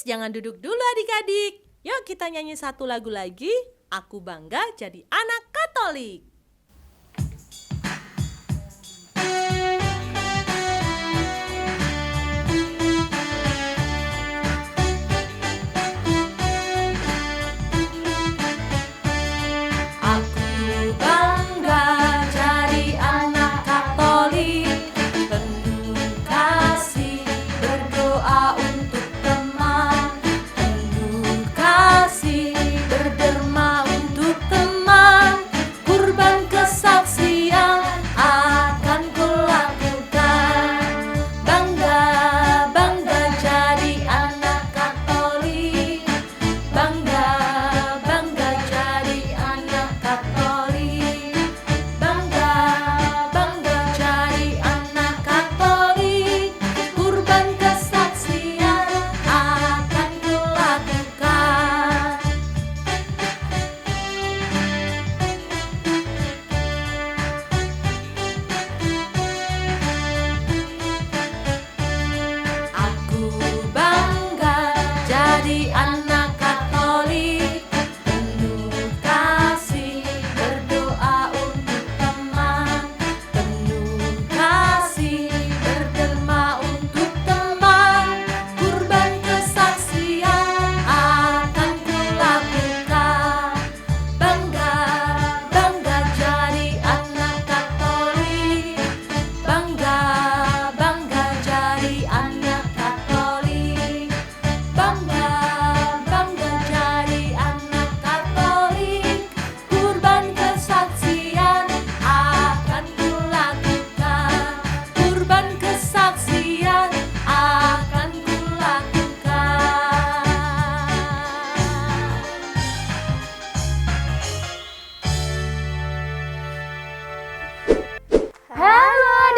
jangan duduk dulu adik-adik. Yuk kita nyanyi satu lagu lagi. Aku bangga jadi anak Katolik.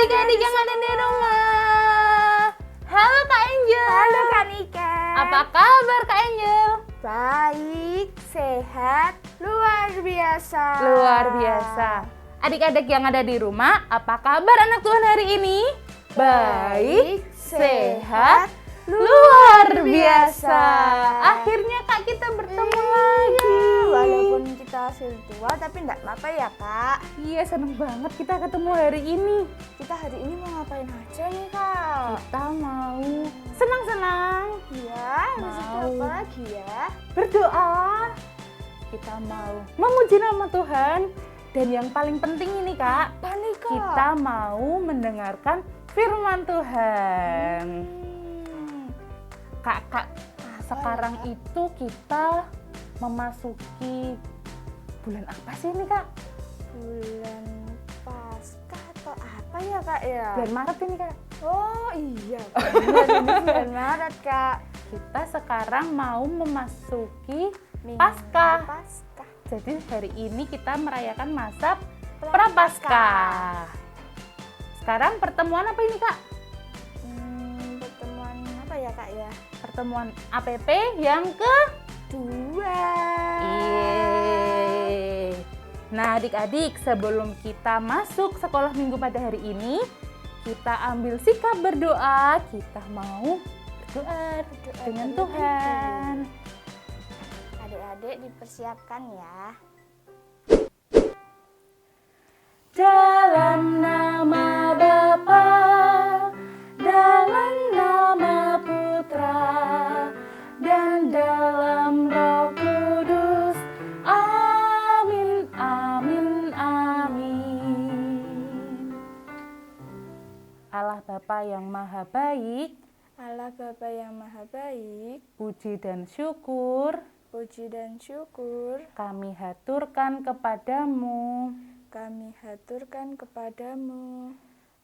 adik-adik yang ada di rumah. Halo Kak Angel. Halo Kak Nika. Apa kabar Kak Angel? Baik, sehat, luar biasa. Luar biasa. Adik-adik yang ada di rumah, apa kabar anak Tuhan hari ini? Baik, sehat, luar biasa. Akhirnya Kak kita bertemu lagi. Walaupun kita virtual tapi enggak apa-apa ya Kak. Iya, seneng banget kita ketemu hari ini. Kita hari ini mau ngapain aja nih Kak? Kita mau senang-senang. Iya, maksudnya apa lagi ya? Berdoa. Kita mau memuji nama Tuhan. Dan yang paling penting ini Kak, Apa nih Kak? kita mau mendengarkan firman Tuhan. Kak, sekarang itu kita memasuki bulan apa sih ini Kak? Bulan Paskah atau apa ya Kak ya? Bulan Maret ini Kak. Oh iya, benar ini bulan Maret Kak. Kita sekarang mau memasuki Minggu Paskah. Paskah. Jadi hari ini kita merayakan masa Prapaskah. Sekarang pertemuan apa ini Kak? Pertemuan apa ya Kak ya? Pertemuan APP yang ke Dua. Yeay. Nah adik-adik, sebelum kita masuk sekolah minggu pada hari ini, kita ambil sikap berdoa. Kita mau berdoa dengan dulu Tuhan. Adik-adik dipersiapkan ya. Dalam nama Bapa, dalam nama Putra, dan dalam Roh Kudus. Amin, amin, amin. Allah Bapa yang Maha Baik, Allah Bapa yang Maha Baik, puji dan syukur puji dan syukur kami haturkan kepadamu kami haturkan kepadamu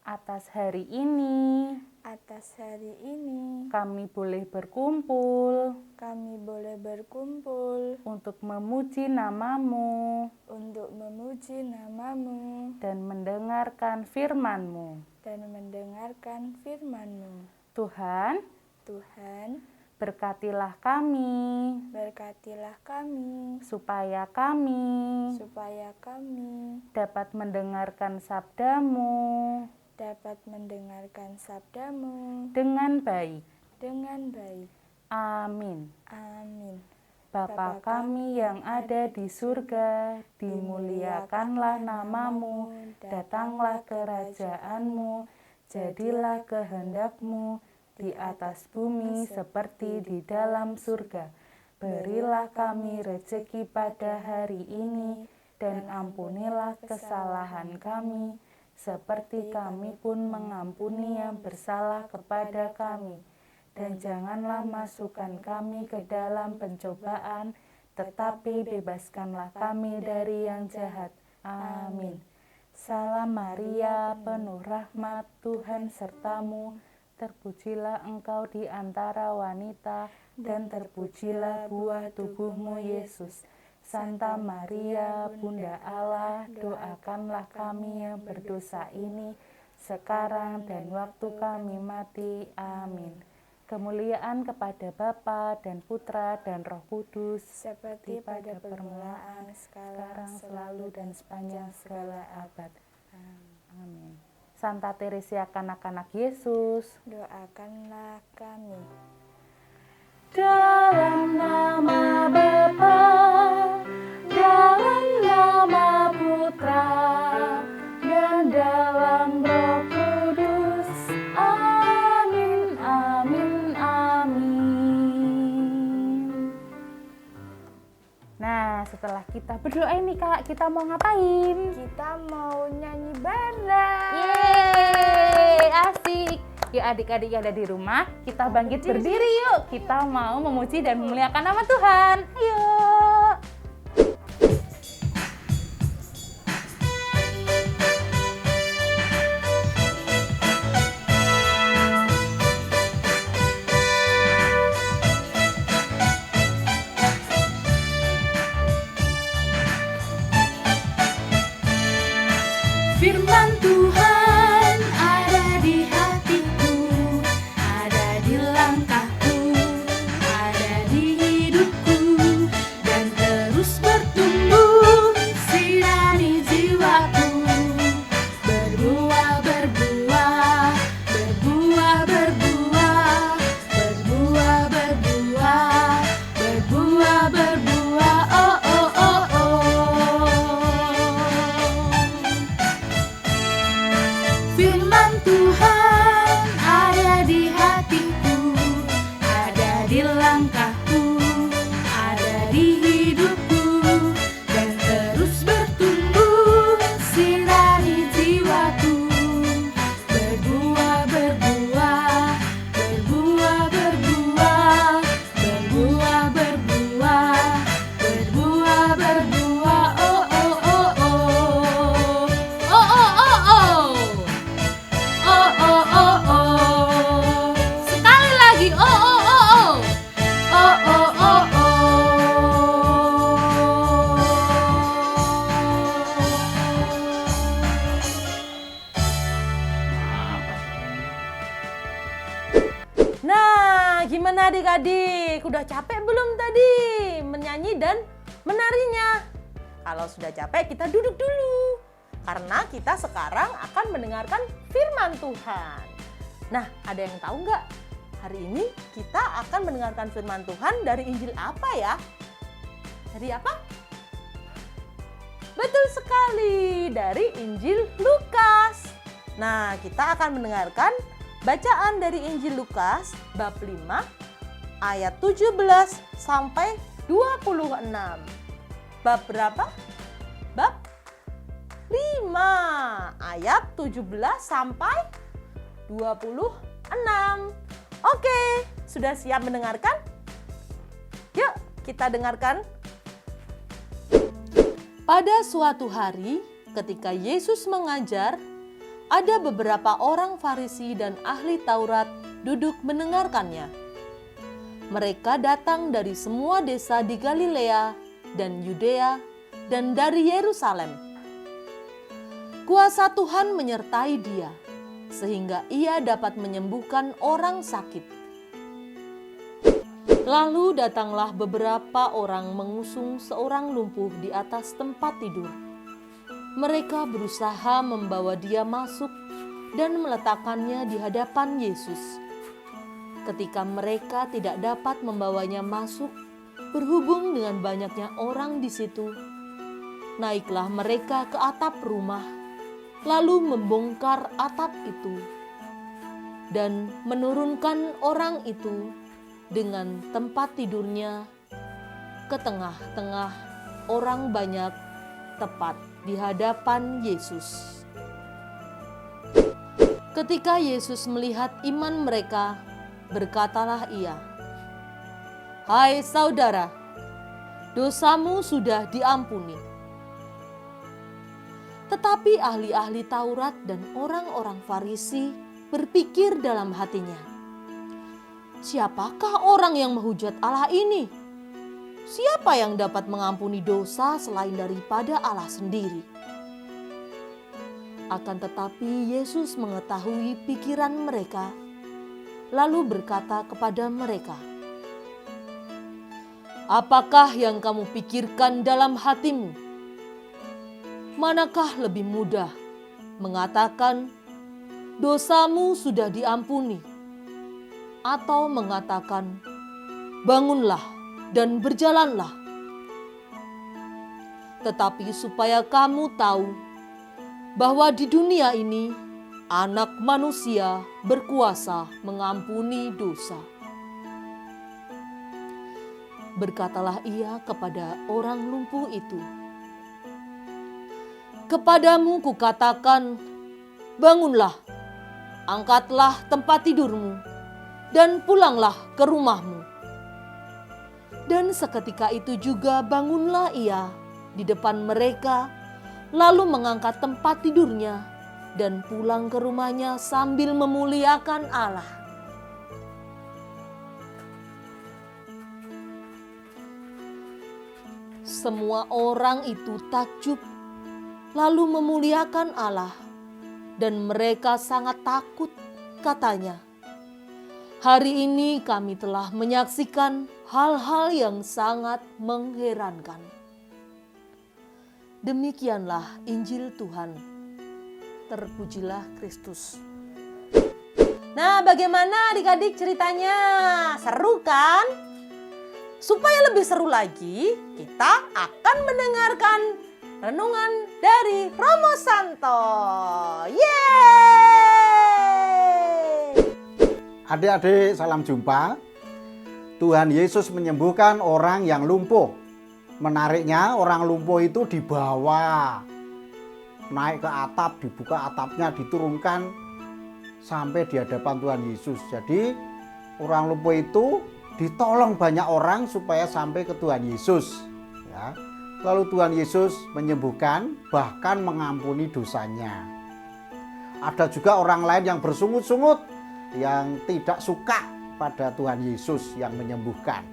atas hari ini. atas hari ini. Kami boleh berkumpul Kami boleh berkumpul untuk memuji namamu untuk memuji namamu dan mendengarkan firman-Mu. dan mendengarkan firman-Mu. Tuhan, Tuhan, berkatilah kami berkatilah kami supaya kami dapat mendengarkan sabda-Mu dapat mendengarkan sabda-Mu dengan baik. dengan baik. Amin. Amin. Bapa kami yang ada di surga, dimuliakanlah namamu, datanglah kerajaanmu, jadilah kehendakmu di atas bumi seperti di dalam surga. Berilah kami rezeki pada hari ini, dan ampunilah kesalahan kami, seperti kami pun mengampuni yang bersalah kepada kami. Dan janganlah masukkan kami ke dalam pencobaan, tetapi bebaskanlah kami dari yang jahat. Amin. Salam Maria, penuh rahmat, Tuhan sertamu. Terpujilah engkau di antara wanita, dan terpujilah buah tubuhmu, Yesus. Santa Maria, Bunda Allah, doakanlah kami yang berdosa ini, sekarang dan waktu kami mati. Amin. Kemuliaan kepada Bapa dan Putra dan Roh Kudus, Seperti pada permulaan, sekarang, selalu dan sepanjang segala abad. Amin. Santa Teresia kanak-kanak Yesus, doakanlah kami. dalam nama Bapa, dalam nama Putra, dan dalam Roh Kudus. Amin, amin, amin. Nah, setelah kita berdoa ini Kak, kita mau ngapain? Kita mau nyanyi bareng. Yeay, asik. Yuk adik-adik yang ada di rumah, kita bangkit berdiri yuk. Kita mau memuji dan memuliakan nama Tuhan. Ayo. Firman Tuhan ada di hatiku, ada di langkahku, ada di hidupku, dan terus bertumbuh sinari jiwaku. Berbuah, berbuah, berbuah, berbuah, berbuah, berbuah, berbuah, berbuah, oh, oh, oh, oh. Firman Tuhan ada di hatiku, ada di langkahku, ada di hidupku, dan terus bertumbuh sinari jiwaku. Berbuah, berbuah, berbuah, berbuah, berbuah, berbuah, berbuah, berbuah, oh, oh, oh, oh. Oh, oh, oh, oh. Oh, oh, oh, oh. Sekali lagi, oh, oh, oh, oh. Oh, oh, oh, Nah, gimana adik-adik? Udah capek belum tadi menyanyi dan menarinya? Kalau sudah capek, kita duduk dulu. Karena kita sekarang akan mendengarkan firman Tuhan. Nah, ada yang tahu nggak? Hari ini kita akan mendengarkan firman Tuhan dari Injil apa ya? Dari apa? Betul sekali, dari Injil Lukas. Nah, kita akan mendengarkan bacaan dari Injil Lukas bab 5 ayat 17 sampai 26. Bab berapa? Bab 5 ayat 17 sampai 26. Oke, sudah siap mendengarkan? Yuk, kita dengarkan. Pada suatu hari, ketika Yesus mengajar, ada beberapa orang Farisi dan ahli Taurat duduk mendengarkannya. Mereka datang dari semua desa di Galilea dan Yudea dan dari Yerusalem. Kuasa Tuhan menyertai dia, sehingga ia dapat menyembuhkan orang sakit. Lalu datanglah beberapa orang mengusung seorang lumpuh di atas tempat tidur. Mereka berusaha membawa dia masuk dan meletakkannya di hadapan Yesus. Ketika mereka tidak dapat membawanya masuk, berhubung dengan banyaknya orang di situ, naiklah mereka ke atap rumah, lalu membongkar atap itu, dan menurunkan orang itu dengan tempat tidurnya ke tengah-tengah orang banyak, tepat di hadapan Yesus. Ketika Yesus melihat iman mereka, berkatalah ia, "Hai saudara, dosamu sudah diampuni." Tetapi ahli-ahli Taurat dan orang-orang Farisi berpikir dalam hatinya, "Siapakah orang yang menghujat Allah ini? Siapa yang dapat mengampuni dosa selain daripada Allah sendiri?" Akan tetapi Yesus mengetahui pikiran mereka, lalu berkata kepada mereka, "Apakah yang kamu pikirkan dalam hatimu? Manakah lebih mudah mengatakan, 'Dosamu sudah diampuni,' atau mengatakan, 'Bangunlah dan berjalanlah'? Tetapi supaya kamu tahu bahwa di dunia ini Anak Manusia berkuasa mengampuni dosa." Berkatalah ia kepada orang lumpuh itu, "Kepadamu kukatakan, bangunlah, angkatlah tempat tidurmu, dan pulanglah ke rumahmu." Dan seketika itu juga bangunlah ia di depan mereka, lalu mengangkat tempat tidurnya dan pulang ke rumahnya sambil memuliakan Allah. Semua orang itu takjub, lalu memuliakan Allah, dan mereka sangat takut, katanya, "Hari ini kami telah menyaksikan hal-hal yang sangat mengherankan." Demikianlah Injil Tuhan. Terpujilah Kristus. Nah, bagaimana adik-adik ceritanya? Seru kan? Supaya lebih seru lagi, kita akan mendengarkan renungan dari Romo Santo. Yeay! Adik-adik, salam jumpa. Tuhan Yesus menyembuhkan orang yang lumpuh. Menariknya, orang lumpuh itu dibawa naik ke atap, dibuka atapnya, diturunkan sampai di hadapan Tuhan Yesus. Jadi orang lumpuh itu ditolong banyak orang supaya sampai ke Tuhan Yesus. Ya. Lalu Tuhan Yesus menyembuhkan, bahkan mengampuni dosanya. Ada juga orang lain yang bersungut-sungut, yang tidak suka pada Tuhan Yesus yang menyembuhkan.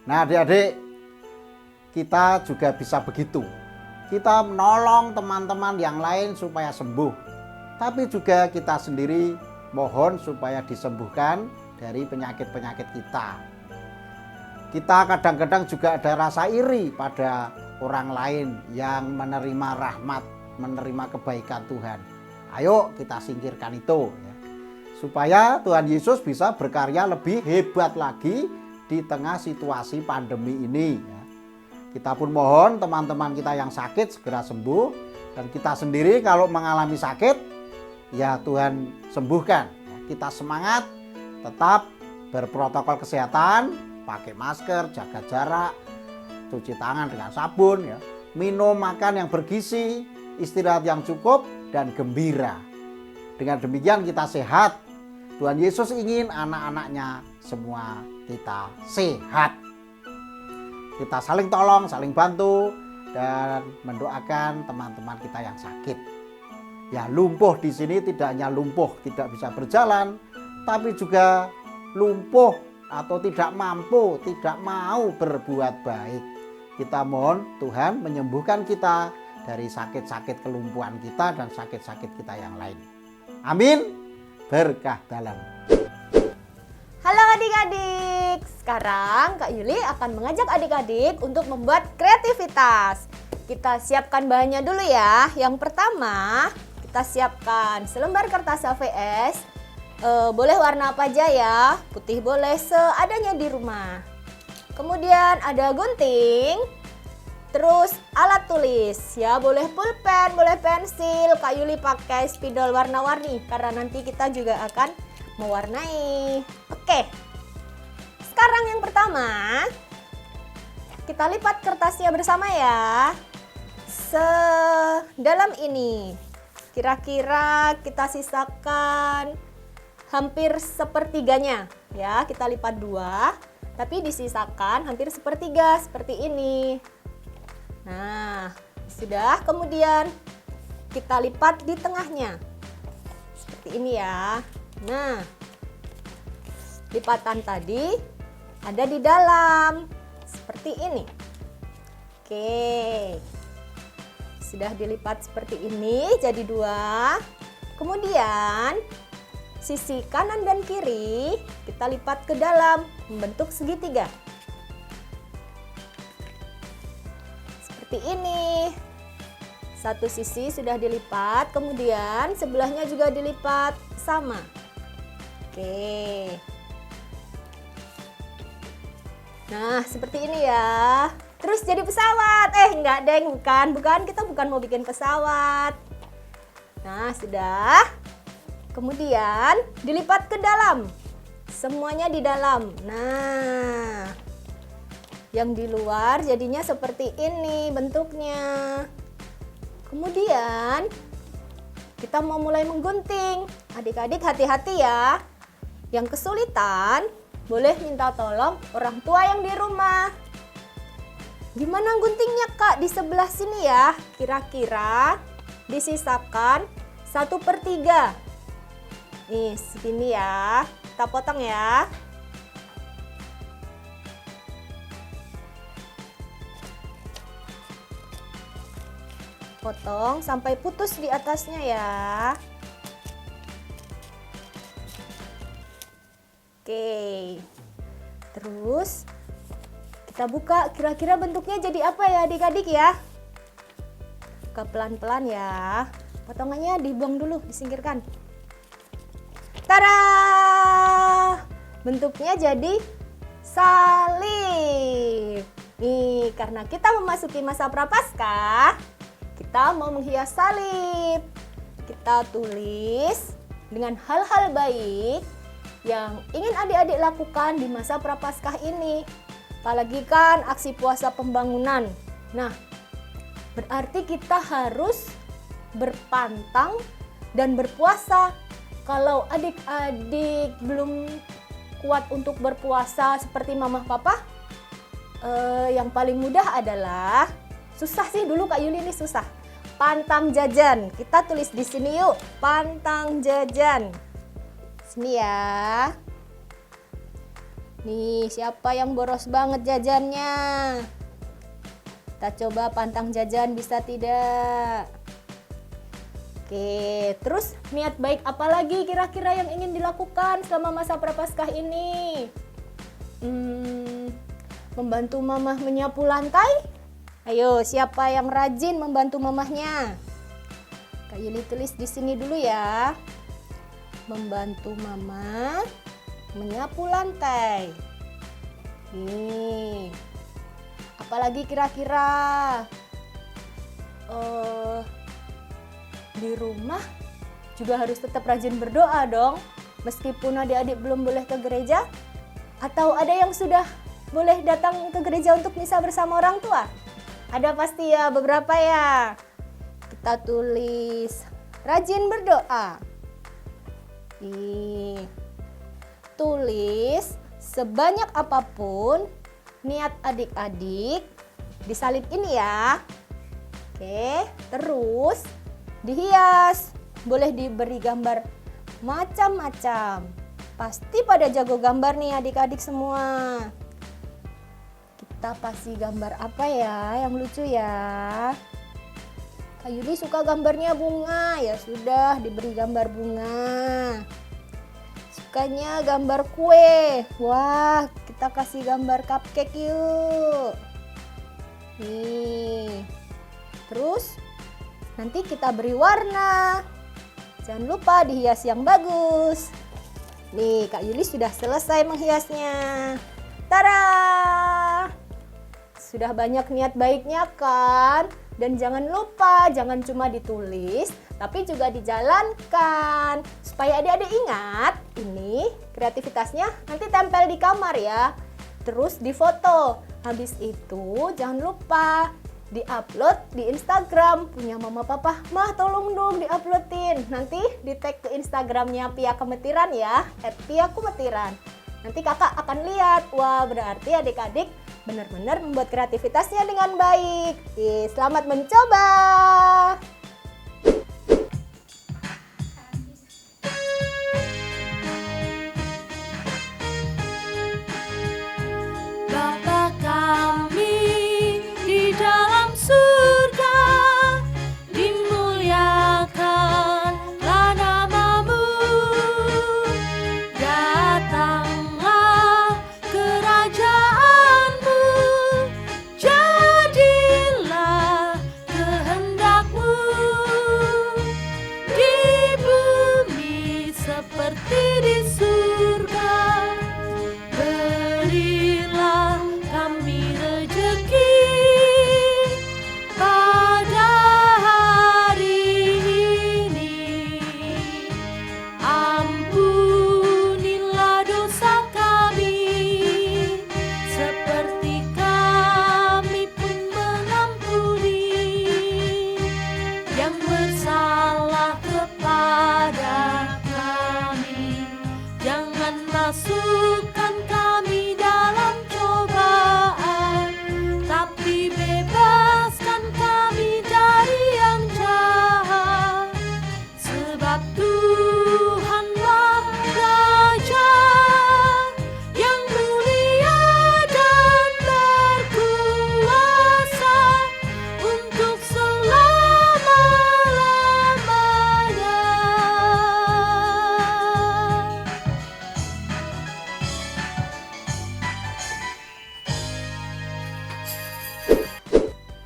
Nah, adik-adik, kita juga bisa begitu. Kita menolong teman-teman yang lain supaya sembuh. Tapi juga kita sendiri mohon supaya disembuhkan dari penyakit-penyakit kita. Kita kadang-kadang juga ada rasa iri pada orang lain yang menerima rahmat, menerima kebaikan Tuhan. Ayo kita singkirkan itu, ya. Supaya Tuhan Yesus bisa berkarya lebih hebat lagi di tengah situasi pandemi ini, ya. Kita pun mohon teman-teman kita yang sakit segera sembuh, dan kita sendiri kalau mengalami sakit, ya Tuhan sembuhkan. Kita semangat, tetap berprotokol kesehatan, pakai masker, jaga jarak, cuci tangan dengan sabun, ya. Minum makan yang bergizi, istirahat yang cukup, dan gembira. Dengan demikian kita sehat. Tuhan Yesus ingin anak-anaknya semua kita sehat. Kita saling tolong, saling bantu, dan mendoakan teman-teman kita yang sakit. Ya, lumpuh di sini tidak hanya lumpuh tidak bisa berjalan, tapi juga lumpuh atau tidak mampu, tidak mau berbuat baik. Kita mohon Tuhan menyembuhkan kita dari sakit-sakit kelumpuhan kita dan sakit-sakit kita yang lain. Amin. Berkah dalam. Halo adik-adik, sekarang Kak Yuli akan mengajak adik-adik untuk membuat kreativitas. Kita siapkan bahannya dulu ya. Yang pertama, kita siapkan selembar kertas HVS Boleh warna apa aja ya, putih boleh, seadanya di rumah. Kemudian ada gunting, terus alat tulis ya, boleh pulpen, boleh pensil. Kak Yuli pakai spidol warna-warni karena nanti kita juga akan mewarnai. Oke, sekarang yang pertama kita lipat kertasnya bersama ya. Sedalam ini kira-kira kita sisakan hampir sepertiganya ya. Kita lipat 2, tapi disisakan hampir sepertiga seperti ini. Nah, sudah. Kemudian kita lipat di tengahnya seperti ini ya. Nah, lipatan tadi ada di dalam seperti ini. Oke, sudah dilipat seperti ini jadi 2. Kemudian sisi kanan dan kiri kita lipat ke dalam membentuk segitiga seperti ini. Satu sisi sudah dilipat, kemudian sebelahnya juga dilipat sama. Oke, nah seperti ini ya. Terus jadi pesawat. Enggak deng, bukan, kita bukan mau bikin pesawat. Nah, sudah. Kemudian dilipat ke dalam. Semuanya di dalam. Nah, yang di luar jadinya seperti ini bentuknya. Kemudian kita mau mulai menggunting. Adik-adik hati-hati ya. Yang kesulitan boleh minta tolong orang tua yang di rumah. Gimana guntingnya Kak? Di sebelah sini ya. Kira-kira disisakan 1/3. Nih, segini ya. Kita potong ya. Potong sampai putus di atasnya ya. Oke. Terus kita buka, kira-kira bentuknya jadi apa ya adik-adik ya? Buka pelan-pelan ya. Potongannya dibuang dulu, disingkirkan. Tada! Bentuknya jadi salib. Nih, karena kita memasuki masa prapaskah, kita mau menghias salib. Kita tulis dengan hal-hal baik yang ingin adik-adik lakukan di masa prapaskah ini. Apalagi kan aksi puasa pembangunan. Nah, berarti kita harus berpantang dan berpuasa. Kalau adik-adik belum kuat untuk berpuasa seperti mama papa, yang paling mudah adalah, susah sih dulu Kak Yuli ini susah. Pantang jajan. Kita tulis di sini yuk, pantang jajan. Sini ya. Nih, siapa yang boros banget jajannya? Kita coba pantang jajan, bisa tidak? Oke, terus niat baik apa lagi kira-kira yang ingin dilakukan selama masa prapaskah ini? Membantu mamah menyapu lantai? Ayo, siapa yang rajin membantu mamahnya? Kak Yuli tulis di sini dulu ya. Membantu mama menyapu lantai. Nih, apalagi kira-kira? Di rumah juga harus tetap rajin berdoa dong, meskipun adik-adik belum boleh ke gereja. Atau ada yang sudah boleh datang ke gereja untuk misa bersama orang tua? Ada pasti ya, beberapa ya. Kita tulis rajin berdoa. Nih, tulis sebanyak apapun niat adik-adik di salib ini ya. Oke, terus dihias. Boleh diberi gambar macam-macam. Pasti pada jago gambar nih adik-adik semua. Kita pasti gambar apa ya yang lucu ya? Kak Yuli suka gambarnya bunga. Ya sudah, diberi gambar bunga. Sukanya gambar kue. Wah, kita kasih gambar cupcake yuk. Nih. Terus nanti kita beri warna. Jangan lupa dihias yang bagus. Nih, Kak Yuli sudah selesai menghiasnya. Tada! Sudah banyak niat baiknya kan? Dan jangan lupa, jangan cuma ditulis, tapi juga dijalankan. Supaya adik-adik ingat, ini kreativitasnya nanti tempel di kamar ya. Terus difoto. Habis itu jangan lupa di-upload di Instagram punya mama papa. Mah tolong dong di-uploadin. Nanti di-tag ke Instagramnya Pia Kemetiran ya, @piakumetiran. Nanti kakak akan lihat, wah berarti adik-adik benar-benar membuat kreativitasnya dengan baik. Selamat mencoba. Bapa kami di dalam surga, dimuliakanlah nama-Mu. Datanglah kerajaan-Mu, jadilah kehendak-Mu di bumi seperti di surga. Berilah kami rejeki pada hari ini. Ampunilah dosa kami, seperti kami pun mengampuni yang bersalah kepada kami. Jangan masukkan kami dalam cobaan, tapi bebaskan kami dari yang jahat. Sebab Tuhanlah Raja yang mulia dan berkuasa untuk selama-lamanya.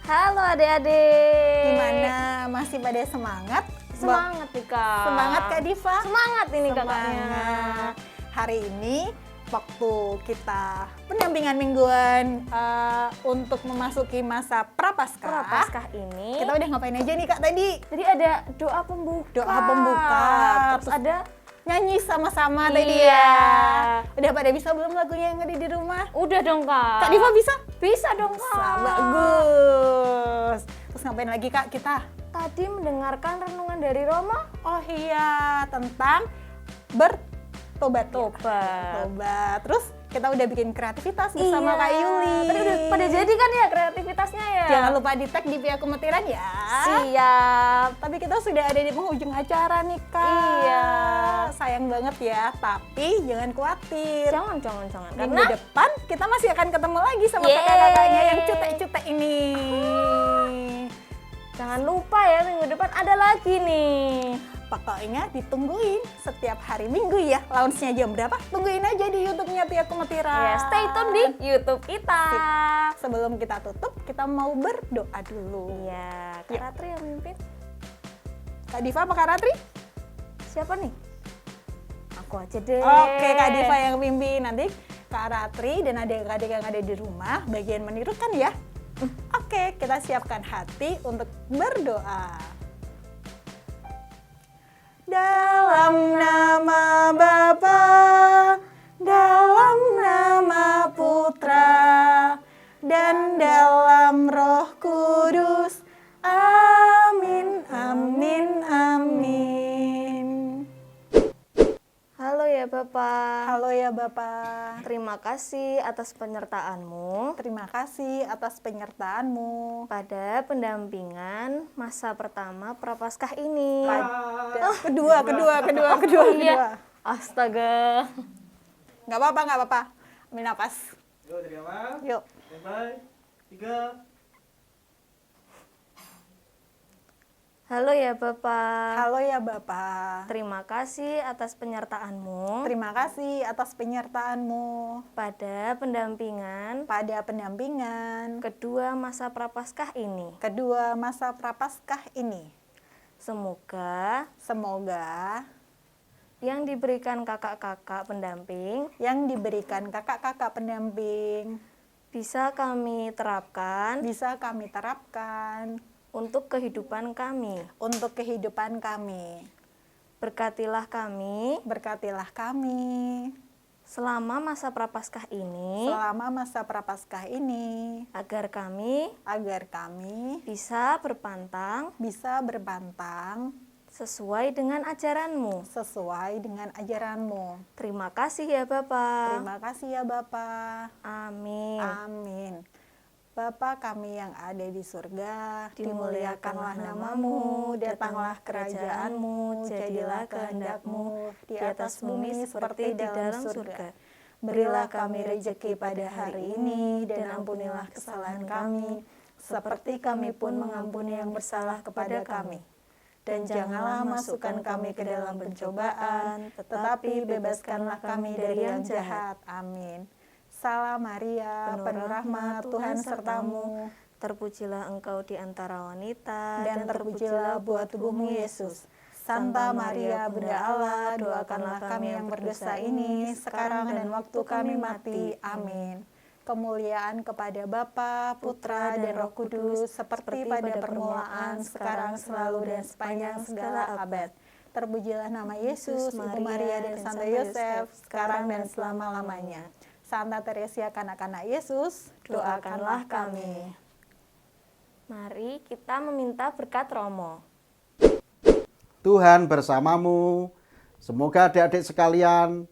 Halo adik-adik. Gimana? Masih pada semangat? Semangat nih Kak. Semangat Kak Diva? Semangat ini kakaknya. Semangat. Hari ini waktu kita pendampingan mingguan untuk memasuki masa Prapaskah. Prapaskah ini. Kita udah ngapain aja nih Kak tadi? Jadi ada doa pembuka. Doa pembuka. Terus ada Nyanyi sama-sama tadi Iya. ya. Udah pada bisa belum lagunya yang ada di rumah? udah dong Kak. Kak Diva bisa? Bisa dong Kak. Bagus. Terus ngapain lagi Kak kita? Tadi mendengarkan renungan dari Roma. Oh iya, tentang bertobat. Tobat. Terus kita udah bikin kreativitas bersama Iya. Kak Yuli. Tadi udah pada jadi kan ya kreativitasnya ya. Jangan lupa di tag di Pia Kemetiran ya. Siap. Tapi kita sudah ada di penghujung acara nih Kak. Iya. Sayang banget ya, tapi jangan khawatir. Jangan. Minggu Karena depan kita masih akan ketemu lagi sama Yeay. kakak-kakaknya yang cutek-cutek ini. jangan lupa ya minggu depan ada lagi nih. Pokoknya ditungguin setiap hari Minggu ya. Launchnya jam berapa? Tungguin aja di YouTube-nya Pia Kemetiran. Ya, stay tune di YouTube kita. Sebelum kita tutup, kita mau berdoa dulu. Iya, Kak Yuk. Ratri yang mimpin. Kak Diva apa Kak Ratri? Siapa nih? Aku aja deh. Oke, Kak Diva yang pimpin. Nanti Kak Ratri dan adik-adik yang ada di rumah bagian menirukan ya. Oke, kita siapkan hati untuk berdoa. Dalam nama Bapa, dalam nama Putra, dan dalam Roh Kudus. Amin, amin, amin. Halo ya Bapak. Halo ya Bapak. Terima kasih atas penyertaanmu Terima kasih atas penyertaanmu. pada pendampingan masa pertama Prapaskah ini. Kedua. Iya. Astaga. Nggak apa-apa. Ambil nafas. Yuk, dari awal. Yuk. Standby. 3. Halo ya Bapak. Halo ya Bapak. Terima kasih atas penyertaanmu Terima kasih atas penyertaanmu pada pendampingan pada pendampingan kedua masa Prapaskah ini. kedua masa Prapaskah ini. Semoga Semoga yang diberikan kakak-kakak pendamping yang diberikan kakak-kakak pendamping bisa kami terapkan bisa kami terapkan untuk kehidupan kami. untuk kehidupan kami. Berkatilah kami Berkatilah kami selama masa prapaskah ini selama masa prapaskah ini agar kami agar kami bisa berpantang bisa berbantang sesuai dengan ajaran-Mu. sesuai dengan ajaran-Mu. Terima kasih ya Bapa. Terima kasih ya Bapa. Amin. Amin. Bapa kami yang ada di surga, Dimuliakanlah dimuliakanlah namamu, datanglah kerajaanmu, jadilah kehendak-mu di atas bumi seperti di dalam surga. Berilah kami rejeki pada hari ini, dan ampunilah kesalahan kami, seperti kami pun mengampuni yang bersalah kepada kami. Dan janganlah masukkan kami ke dalam pencobaan, tetapi bebaskanlah kami dari yang jahat. Amin. Salam Maria, penuh rahmat, Tuhan sertamu, Terpujilah engkau di antara wanita, dan terpujilah buah tubuhmu Yesus. Santa Maria, Bunda Allah, doakanlah kami yang berdosa ini, sekarang dan waktu kami mati. Amin. Kemuliaan kepada Bapa, Putra, dan Roh Kudus, seperti pada permulaan, sekarang, selalu, dan sepanjang segala abad. Terpujilah nama Yesus, Ibu Maria, dan Santo Yosef, sekarang dan selama-lamanya. Santa Teresia, kanak-kanak Yesus, doakanlah kami. Mari kita meminta berkat Romo. Tuhan bersamamu. Semoga adik-adik sekalian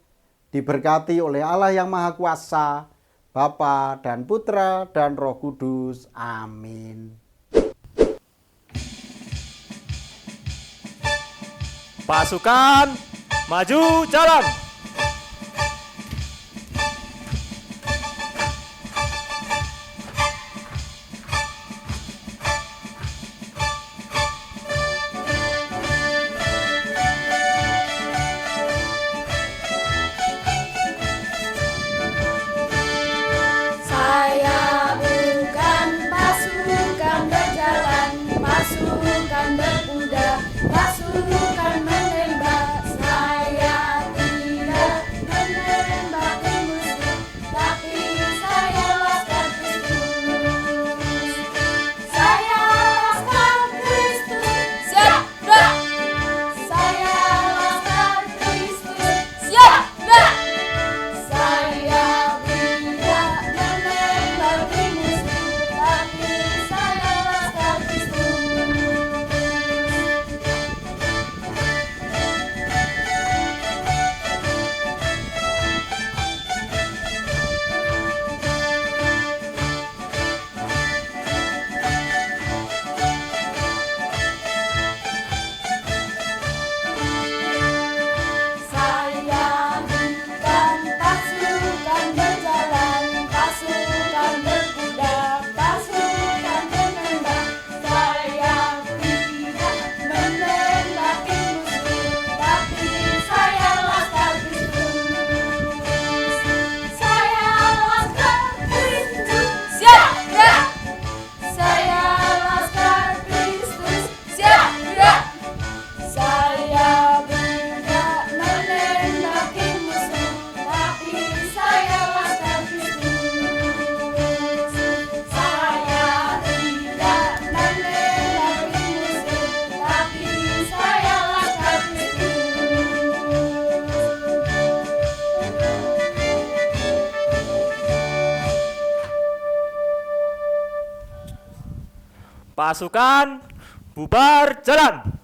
diberkati oleh Allah yang Maha Kuasa, Bapa dan Putra dan Roh Kudus. Amin. Pasukan maju jalan. Saya bukan pasukan berjalan, pasukan berkuda, pasukan menembak. Saya tidak menembaki musuh, tapi saya laskar Kristus. Saya laskar Kristus, siap gerak. Saya laskar Kristus, siap gerak. Saya tidak menembaki musuh, tapi saya laskar Kristus. Saya bukan pasukan berjalan, pasukan berkuda, pasukan menembak. Saya tidak menembaki musuh, tapi saya laskar Kristus. Saya laskar Kristus, siap gerak. Saya laskar Kristus, siap gerak. Saya tidak menembaki musuh, tapi saya laskar Kristus. Saya tidak menembaki musuh, tapi saya laskar Kristus. Pasukan bubar jalan.